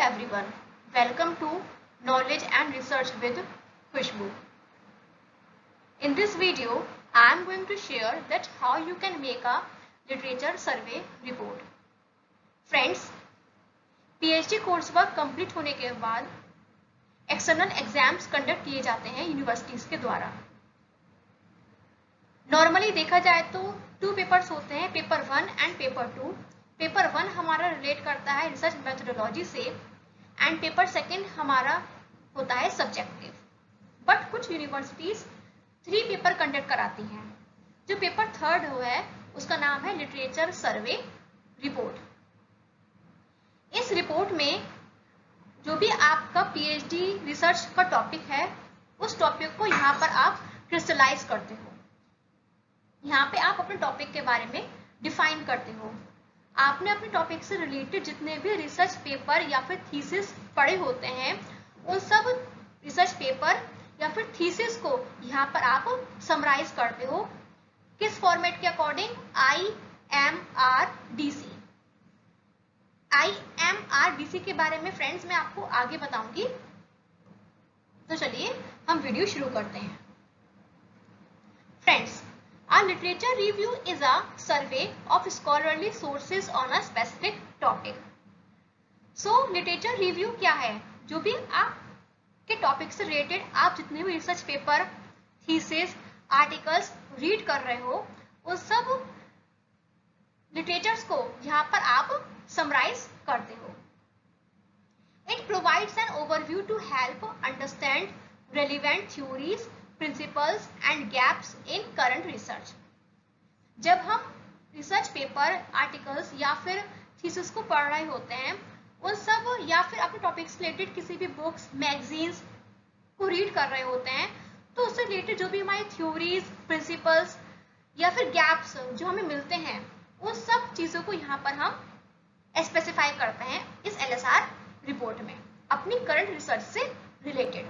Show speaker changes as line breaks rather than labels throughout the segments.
everyone. Welcome to Knowledge and Research with Khushbu. In this video, I am going to share that how you can make a literature survey report. Friends, PhD course work complete होने के बाद external exams conduct किए जाते हैं universities के द्वारा। Normally देखा जाए तो 2 पेपर्स होते हैं, पेपर 1 एंड पेपर 2। पेपर 1 हमारा रिलेट करता है रिसर्च मेथोडोलॉजी से एंड पेपर 2 हमारा होता है सब्जेक्टिव। बट कुछ यूनिवर्सिटीज 3 पेपर कंडक्ट कराती हैं। जो पेपर 3 है उसका नाम है लिटरेचर सर्वे रिपोर्ट। इस रिपोर्ट में जो भी आपका पीएचडी रिसर्च का टॉपिक है उस टॉपिक को यहाँ पर आप क्रिस्टलाइज करते हो। यहाँ पे आप अपने टॉपिक के बारे में डिफाइन करते हो। आपने अपने टॉपिक से रिलेटेड जितने भी रिसर्च पेपर या फिर थीसिस पढ़े होते हैं उन सब रिसर्च पेपर या फिर थीसिस को यहाँ पर आप समराइज करते हो। किस फॉर्मेट के अकॉर्डिंग? IMRDC। IMRDC के बारे में फ्रेंड्स मैं आपको आगे बताऊंगी। तो चलिए हम वीडियो शुरू करते हैं। Friends, a literature review is a survey of scholarly sources on a specific topic. So literature review क्या है? जो भी आपके टॉपिक से रिलेटेड आप जितने भी research paper, thesis, articles read कर रहे हो उन सब लिटरेचर्स को यहाँ पर आप समराइज करते हो। It provides an overview to help understand relevant theories, principles and gaps in current research. जब हम रिसर्च पेपर, आर्टिकल्स या फिर थीसिस को पढ़ रहे होते हैं उन सब या फिर अपने टॉपिक से रिलेटेड किसी भी बुक्स, मैगजीन्स को रीड कर रहे होते हैं तो उससे रिलेटेड जो भी हमारी थ्योरीज, प्रिंसिपल्स या फिर गैप्स जो हमें मिलते हैं उन सब चीज़ों को यहाँ पर हम स्पेसिफाई करते हैं इस LSR रिपोर्ट में अपनी करंट रिसर्च से related.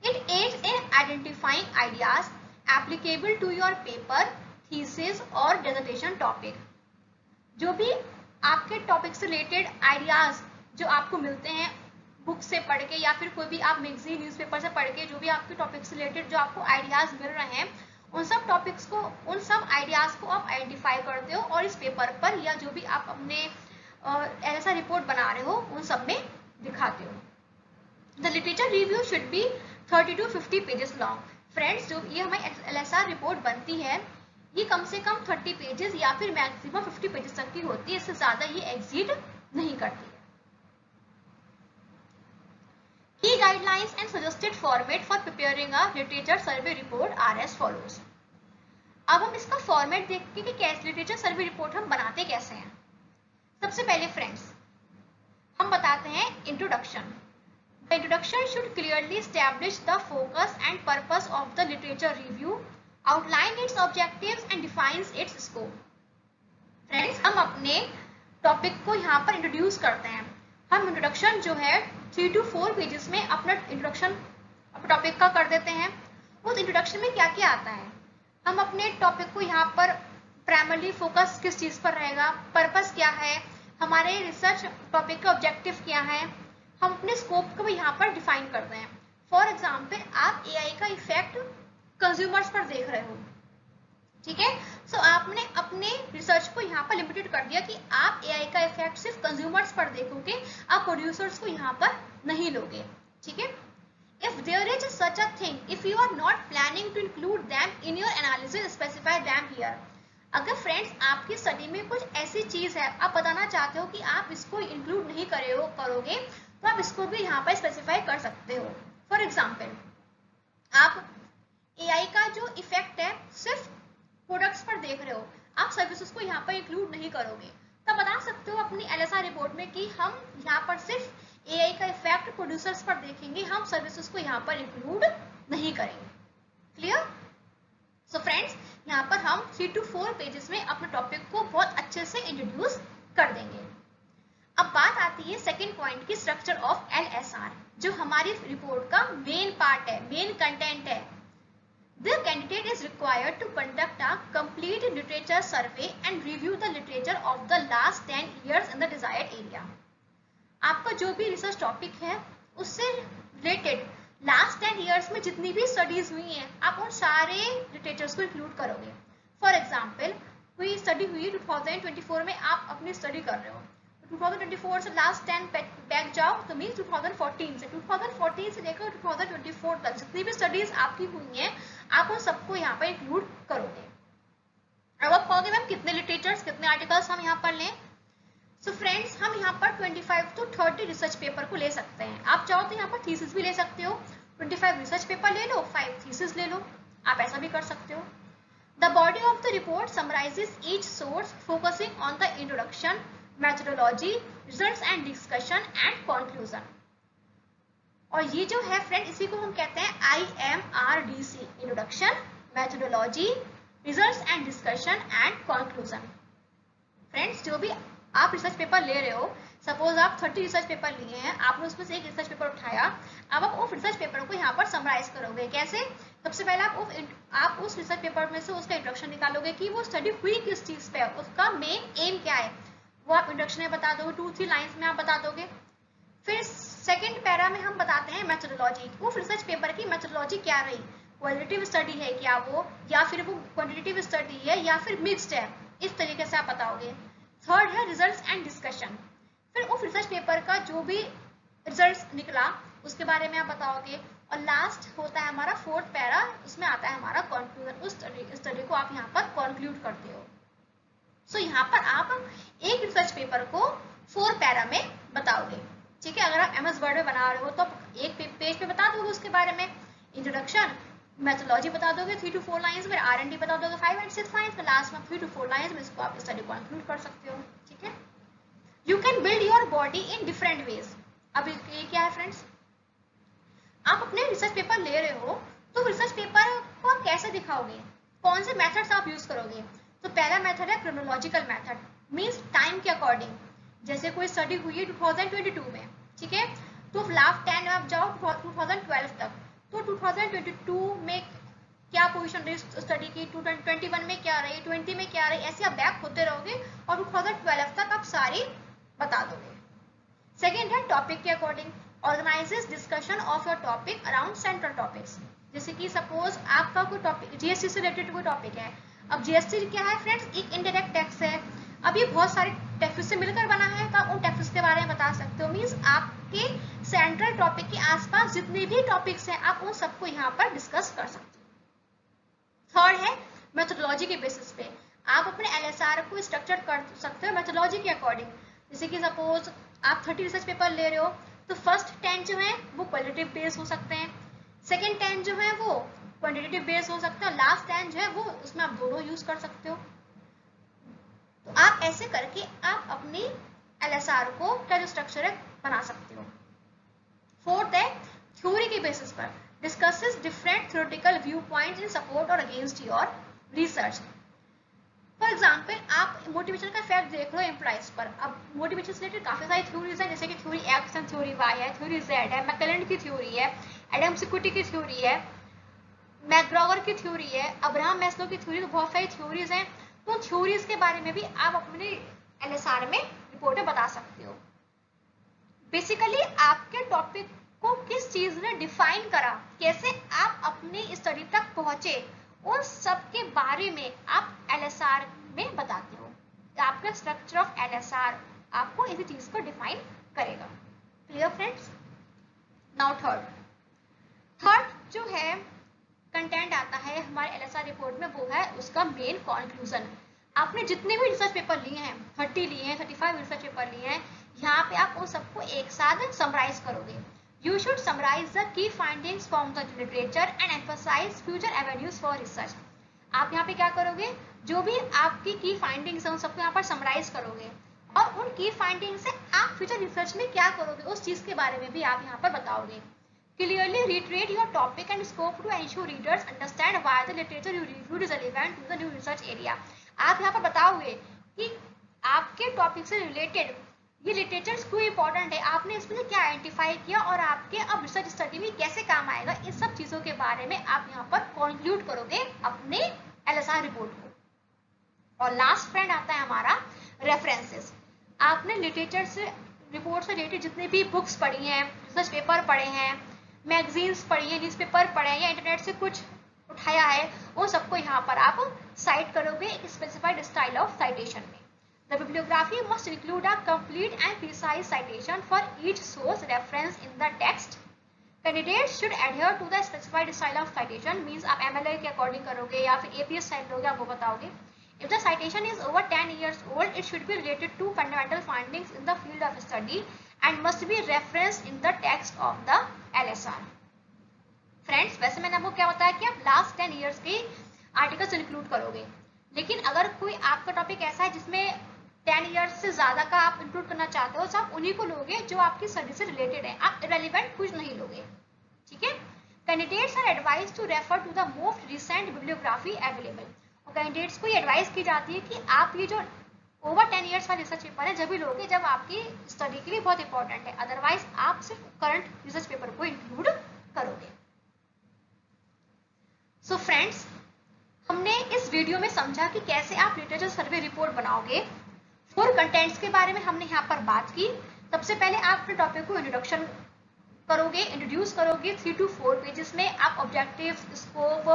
It aids in identifying ideas applicable to your paper, thesis और dissertation topic. जो भी आपके टॉपिक से रिलेटेड आइडियाज जो आपको मिलते हैं बुक से पढ़ के या फिर कोई भी आप मैगजीन, न्यूज़पेपर से पढ़ के जो भी आपके टॉपिक से रिलेटेड जो आपको आइडियाज मिल रहे हैं उन सब टॉपिक्स को, उन सब आइडियाज को आप आइडेंटिफाई करते हो और इस पेपर पर या जो भी आप अपने ऐसा रिपोर्ट बना रहे हो उन सब में दिखाते हो। The literature review should be 30 to 50 pages long. Friends, जो ये हमारी LSR रिपोर्ट बनती है ये कम से कम 30 पेजेस या फिर मैक्सिमम 50 पेजेस तक की होती है। इससे ज्यादा ये एग्जीड नहीं करती है। की guidelines and suggested format for preparing a literature survey report are as follows. अब हम इसका फॉर्मेट देखते हैं कि कैसे लिटरेचर सर्वे रिपोर्ट हम बनाते कैसे हैं। सबसे पहले फ्रेंड्स हम बताते हैं introduction. The introduction should clearly establish the focus and purpose of the literature review, outline its objectives and defines its scope. Friends, हम अपने टॉपिक को यहाँ पर इंट्रोड्यूस करते हैं। हम इंट्रोडक्शन जो है 3 to 4 पेजेस में अपना इंट्रोडक्शन टॉपिक का कर देते हैं। उस इंट्रोडक्शन में क्या क्या आता है, हम अपने टॉपिक को यहाँ पर प्राइमरली फोकस किस चीज़ पर रहेगा, पर्पस क्या है, हमारे रिसर्च टॉपिक का ऑब्जेक्टिव क्या है, हम अपने स्कोप को भी यहाँ पर डिफाइन करते हैं। फॉर एग्जाम्पल, आप AI का इफेक्ट कंज्यूमर्स पर देख रहे हो, ठीक है। सो आपने अपने रिसर्च को यहाँ पर लिमिटेड कर दिया कि आप AI का इफेक्ट सिर्फ कंज्यूमर्स पर देखोगे, आप प्रोड्यूसर्स को यहाँ पर नहीं लोगे, ठीक है। If there is such a thing, if you are not planning to include them in your analysis, specify them here. अगर फ्रेंड्स आपकी स्टडी में कुछ ऐसी चीज है आप बताना चाहते हो कि आप इसको इंक्लूड नहीं करोगे तो आप इसको भी यहाँ पर स्पेसिफाई कर सकते हो। फॉर एग्जाम्पल, आप AI का जो इफेक्ट है सिर्फ प्रोडक्ट्स पर देख रहे हो, आप सर्विसेज को यहाँ पर इंक्लूड नहीं करोगे, तो बता सकते हो अपनी LSR रिपोर्ट में कि हम यहाँ पर सिर्फ AI का इफेक्ट प्रोड्यूसर्स पर देखेंगे, हम सर्विसेज को यहाँ पर इंक्लूड नहीं करेंगे। क्लियर? सो फ्रेंड्स, यहाँ पर हम 3 to 4 पेजेस में अपने टॉपिक को बहुत अच्छे से इंट्रोड्यूस कर देंगे। अब बात आती है सेकंड पॉइंट की, स्ट्रक्चर ऑफ LSR, जो हमारी रिपोर्ट का मेन पार्ट है, मेन कंटेंट है। The candidate is required to conduct a complete literature survey and review the literature of the last 10 years in the desired area. आपको जो भी research topic है उससे रिलेटेड लास्ट 10 ईयर्स में जितनी भी स्टडीज हुई हैं आप उन सारे लिटरेचर्स को इंक्लूड करोगे। फॉर एग्जाम्पल कोई स्टडी हुई 2024 में, आप अपनी स्टडी कर रहे हो, 2024 से लास्ट 10 बैक जाओ तो मीन 2014 से लेकर 2024 तक जितनी भी स्टडीज आपकी हुई हैं आप उन सबको यहाँ पर इंक्लूड करोगे। अब आप कहोगे मैम कितने लिटरेचर्स, कितने आर्टिकल्स हम यहाँ पर लें? सो फ्रेंड्स, हम यहाँ पर 25 to 30 रिसर्च पेपर को ले सकते हैं। आप चाहो तो यहाँ पर थीसिस भी ले सकते हो, 25 रिसर्च पेपर ले लो, 5 थीसिस ले लो, आप ऐसा भी कर सकते हो। The body of the report summarises each source focusing on the introduction, methodology, results and discussion and conclusion. और ये जो है फ्रेंड, इसी को हम कहते हैं IMRDC, introduction, methodology, results and discussion and conclusion. Friends, जो भी आप रिसर्च पेपर ले रहे हो, सपोज आप 30 रिसर्च पेपर लिए हैं, आपने उसमें से एक रिसर्च पेपर उठाया, अब आप उस रिसर्च पेपर को यहाँ पर समराइज करोगे। कैसे? सबसे पहले आप उस रिसर्च पेपर में से उसका इंट्रोडक्शन निकालोगे कि वो स्टडी हुई किस चीज पे, उसका मेन एम क्या है, वो आप इंट्रोडक्शन में बता दोगे, 2-3 लाइन्स में आप बता दोगे। फिर सेकेंड पैरा में हम बताते हैं मेथोडोलॉजी, उस रिसर्च पेपर की मेथोडोलॉजी क्या रही, क्वालिटेटिव स्टडी है क्या वो, या फिर वो क्वांटिटेटिव स्टडी है, या फिर मिक्स्ड है, इस तरीके से आप बताओगे। थर्ड है रिजल्ट्स एंड डिस्कशन, फिर उस रिसर्च पेपर का जो भी रिजल्ट्स निकला उसके बारे में आप बताओगे। और लास्ट होता है हमारा फोर्थ पैरा, उसमें आता है हमारा कंक्लूजन, उस स्टडी को आप यहाँ पर कंक्लूड करते हो। सो यहाँ पर आप एक रिसर्च पेपर को 4 पैरा में बताओगे, ठीक है। अगर आप MS वर्ड में बना रहे हो तो आप एक पेज पे बता दोगे उसके बारे में, इंट्रोडक्शन, मेथोडोलॉजी बता दोगे 3 to 4 लाइंस में, R&D बता दोगे 5 and 6 लाइंस में, लास्ट में 3 to 4 लाइंस में इसको आप स्टडी को कंक्लूड कर सकते हो, ठीक है। You can build your body in different ways. अब ये क्या है फ्रेंड्स, आप अपने रिसर्च पेपर ले रहे हो तो रिसर्च पेपर को आप कैसे दिखाओगे, कौन से मेथड्स आप यूज करोगे? तो पहला मेथड है क्रोनोलॉजिकल मेथड, मीन्स टाइम के अकॉर्डिंग। जैसे कोई स्टडी हुई है 2022 में, ठीक है, तो लास्ट 10 में आप जाओ 2012 तक, तो 2022 में क्या पोजीशन रही स्टडी की, 2021 में क्या रही, 20 में क्या रही, ऐसे आप बैक होते रहोगे और 2012 तक आप सारी बता दोगे। सेकेंड है टॉपिक के according, organises discussion of your topic around central topics. जैसे कि सपोज आपका कोई टॉपिक GST से रिलेटेड कोई टॉपिक है, अब GST क्या है फ्रेंड्स, एक इनडायरेक्ट टैक्स है, अब ये बहुत सारे टैक्सेस से मिलकर बना है, तो आप उन टैक्सेस के बारे में बता सकते हो। मीन्स आपके सेंट्रल टॉपिक के आसपास जितने भी टॉपिक्स हैं आप उन सबको यहाँ पर डिस्कस कर सकते हो। थर्ड है मेथोडोलॉजी के बेसिस पे, आप अपने LSR को स्ट्रक्चर कर सकते हो मेथोडोलॉजी के अकॉर्डिंग। जैसे कि सपोज आप 30 रिसर्च पेपर ले रहे हो, तो फर्स्ट 10 जो है वो क्वालिटेटिव बेस्ड हो सकते हैं, सेकेंड 10 जो है वो क्वांटिटेटिव बेस्ड हो सकते हैं, और लास्ट 10 जो है वो उसमें आप दोनों यूज कर सकते हो। तो आप ऐसे करके आप अपनी LSR को का जो स्ट्रक्चर है बना सकते हो। फोर्थ है थ्योरी के बेसिस पर, discusses different theoretical view points in support और against your research. For example आप मोटिवेशन का इफेक्ट देख लो एम्प्लॉइज पर। अब मोटिवेशन से रिलेटेड काफी सारी थ्योरीज है, जैसे कि थ्योरी X है, थ्योरी Y है, थ्योरी Z है, मैकलेलैंड की थ्योरी है, एडम सिक्विटी की थ्योरी है, मैकग्रॉगर की थ्योरी है, अब्राहम मैस्लो की थ्योरी, तो बहुत सारी थ्योरीज हैं। तो थ्योरीज के बारे में भी आप अपने LSR में रिपोर्ट में बता सकते हो। बेसिकली आपके टॉपिक को किस चीज ने डिफाइन करा, कैसे आप अपनी स्टडी तक पहुंचे, उन सब के बारे में आप LSR में बताते हो। आपका स्ट्रक्चर ऑफ LSR आपको इसी चीज को डिफाइन करेगा। Clear friends? नाउ थर्ड जो है कंटेंट आता है हमारे LSR रिपोर्ट में, वो है उसका मेन कंक्लूजन। आपने जितने भी रिसर्च पेपर लिए हैं, 30 लिए हैं, 35 रिसर्च पेपर लिए हैं, यहाँ पे आप उन सबको एक साथ समराइज करोगे। You should summarize the key findings from the literature and emphasize future avenues for research. आप यहाँ पे क्या करोगे, जो भी आपकी की फाइंडिंग्स हैं उन सबको यहाँ पर समराइज करोगे, और उन की फाइंडिंग से आप फ्यूचर रिसर्च में क्या करोगे उस चीज के बारे में भी आप यहाँ पर बताओगे। Clearly reiterate your topic and scope to ensure readers understand why the literature you reviewed is relevant to the new research area. आप यहाँ पर बताओगे कि आपके टॉपिक से रिलेटेड ये लिटरेचर क्यों इंपॉर्टेंट है, आपने इसमें क्या आइडेंटिफाई किया और आपके अब रिसर्च स्टडी में कैसे काम आएगा, इन सब चीजों के बारे में आप यहाँ पर कंक्लूड करोगे अपने LSR रिपोर्ट को। और लास्ट फ्रेंड आता है हमारा रेफरेंसेस। आपने लिटरेचर से रिपोर्ट से रिलेटेड जितने भी बुक्स पढ़ी हैं, रिसर्च पेपर पढ़े हैं, मैगजीन्स पढ़ी हैं, न्यूज़पेपर पढ़े हैं या इंटरनेट से कुछ उठाया है, वो सबको यहाँ पर आप साइट करोगे एक स्पेसिफाइड स्टाइल ऑफ साइटेशन में। The bibliography must include a complete and precise citation for each source reference in the text. Candidates should adhere to the specified style of citation, means आप MLA के according करोगे या फिर APS style लोगे, आप वो बताओगे. If the citation is over 10 years old, it should be related to fundamental findings in the field of study and must be referenced in the text of the LSR. Friends, वैसे मैंने आपको क्या बताया कि आप लास्ट 10 ईयर्स के articles include करोगे, लेकिन अगर कोई आपका टॉपिक ऐसा है जिसमें 10 ईयर्स से ज्यादा का आप इंक्लूड करना चाहते हो, तो आप उन्हीं को लोगे जो आपकी स्टडी से रिलेटेड है, आप इरेलीवेंट कुछ नहीं लोगे, ठीक है। Candidates are advise to refer to the most recent bibliography available, और कैंडिडेट्स को ये एडवाइस की जाती है कि आप ये जो ओवर 10 ईयर्स वाला रिसर्च पेपर है जब भी लोगे जब आपकी स्टडी के लिए बहुत इंपॉर्टेंट है, अदरवाइज आप सिर्फ करंट रिसर्च पेपर को इंक्लूड करोगे। सो फ्रेंड्स, हमने इस वीडियो में समझा कि कैसे आप लिटरेचर सर्वे रिपोर्ट बनाओगे। 4 कंटेंट्स के बारे में हमने यहाँ पर बात की। सबसे पहले आप अपने टॉपिक को इंट्रोड्यूस करोगे 3 to 4 पेजेस में। आप ऑब्जेक्टिव, स्कोप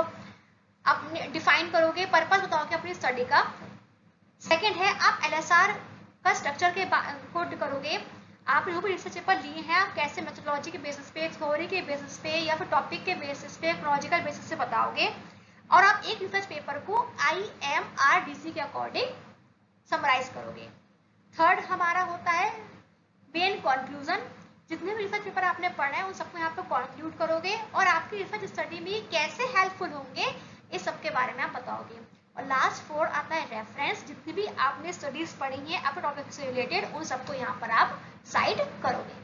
अपने डिफाइन करोगे, पर्पस बताओगे अपनी स्टडी का। सेकंड है आप LSR का स्ट्रक्चर के कोड करोगे। आप जो भी रिसर्च पेपर लिए हैं आप कैसे मेथोडोलॉजी के बेसिस पे, थ्योरी के बेसिस पे या फिर टॉपिक के बेसिस पे, क्रोनोलॉजिकल बेसिस से बताओगे, और आप एक रिसर्च पेपर को IMRDC के अकॉर्डिंग समराइज करोगे। थर्ड हमारा होता है मेन कंक्लूजन, जितने भी रिसर्च पेपर आपने पढ़ा है उन सबको यहाँ पे कंक्लूड करोगे और आपकी रिसर्च स्टडी में कैसे हेल्पफुल होंगे इस सब के बारे में आप बताओगे। और लास्ट 4 आता है रेफरेंस, जितनी भी आपने स्टडीज पढ़ी हैं अपने टॉपिक से रिलेटेड उन सबको यहाँ पर आप साइड करोगे।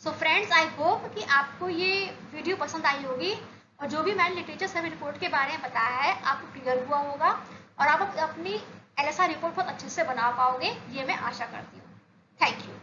सो फ्रेंड्स, आई होप कि आपको ये वीडियो पसंद आई होगी और जो भी मैंने लिटरेचर सर्वे रिपोर्ट के बारे में बताया है आपको क्लियर हुआ होगा और आप अपनी LSR रिपोर्ट बहुत अच्छे से बना पाओगे, ये मैं आशा करती हूँ। Thank you.